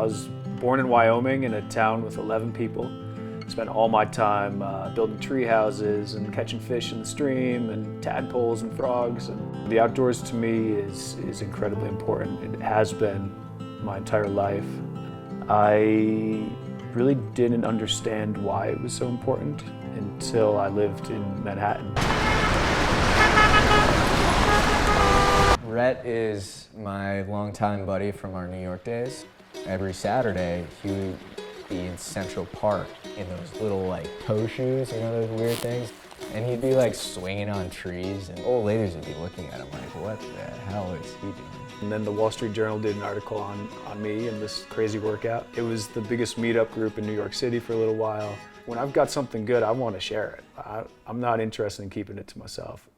was born in Wyoming in a town with 11 people. Spent all my time building tree houses and catching fish in the stream and tadpoles and frogs. And the outdoors to me is incredibly important. It has been my entire life. I really didn't understand why it was so important until I lived in Manhattan. Rhett is my longtime buddy from our New York days. Every Saturday, he would be in Central Park in those little like toe shoes, you know, those weird things. And he'd be like swinging on trees and old ladies would be looking at him like, what the hell is he doing? And then the Wall Street Journal did an article on me and this crazy workout. It was the biggest meetup group in New York City for a little while. When I've got something good, I want to share it. I'm not interested in keeping it to myself.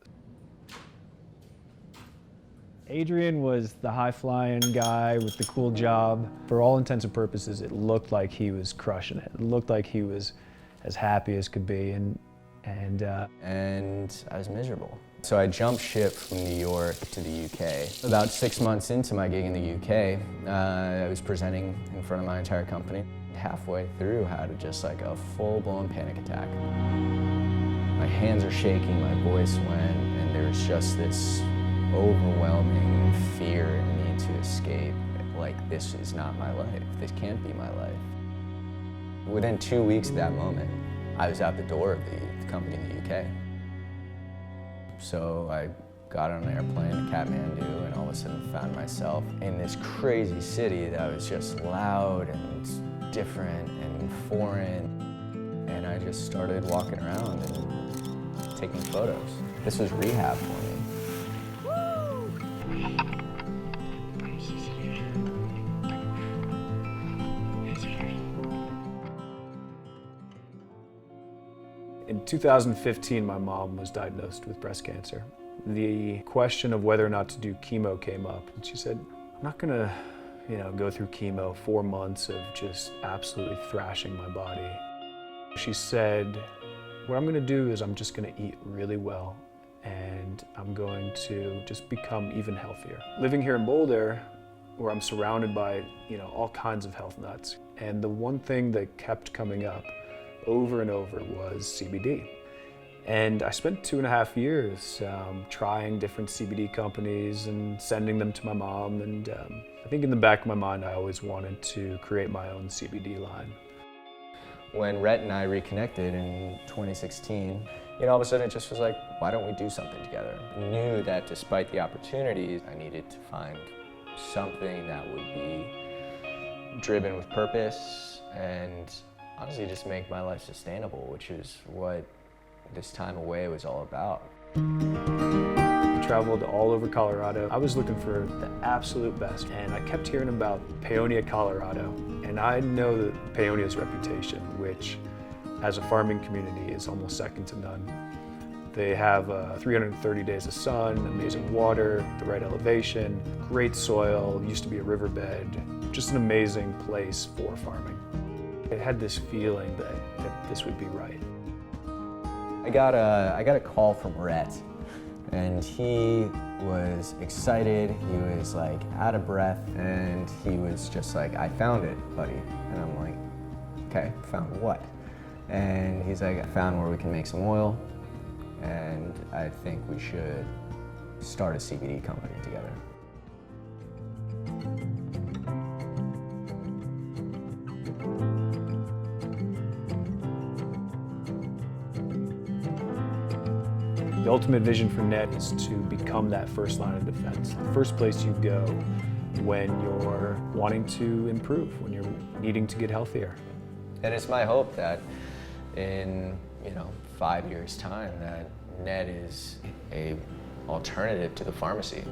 Adrian was the high-flying guy with the cool job. For all intents and purposes, it looked like he was crushing it. It looked like he was as happy as could be, and I was miserable. So I jumped ship from New York to the UK. About 6 months into my gig in the UK, I was presenting in front of my entire company. Halfway through, had just like a full-blown panic attack. My hands are shaking, my voice went, and there's just this overwhelming fear and need to escape. Like, this is not my life. This can't be my life. Within 2 weeks of that moment, I was out the door of the company in the UK. So I got on an airplane to Kathmandu and all of a sudden found myself in this crazy city that was just loud and different and foreign. And I just started walking around and taking photos. This was rehab for me. In 2015, my mom was diagnosed with breast cancer. The question of whether or not to do chemo came up, and she said, I'm not gonna, go through chemo 4 months of just absolutely thrashing my body. She said, what I'm gonna do is I'm just gonna eat really well, and I'm going to just become even healthier. Living here in Boulder, where I'm surrounded by, all kinds of health nuts, and the one thing that kept coming up over and over was CBD. And I spent 2.5 years trying different CBD companies and sending them to my mom. And I think in the back of my mind, I always wanted to create my own CBD line. When Rhett and I reconnected in 2016, all of a sudden it just was like, why don't we do something together? I knew that despite the opportunities, I needed to find something that would be driven with purpose and honestly just make my life sustainable, which is what this time away was all about. Traveled all over Colorado. I was looking for the absolute best, and I kept hearing about Paonia, Colorado. And I know that Paonia's reputation, which as a farming community is almost second to none. They have 330 days of sun, amazing water, the right elevation, great soil, used to be a riverbed, just an amazing place for farming. I had this feeling that this would be right. I got a call from Rhett, and he was excited. He was like out of breath, and he was just like, I found it, buddy. And I'm like, okay, found what? And he's like, I found where we can make some oil, and I think we should start a CBD company together. The ultimate vision for NET is to become that first line of defense, the first place you go when you're wanting to improve, when you're needing to get healthier. And it's my hope that in 5 years' time that NET is a alternative to the pharmacy.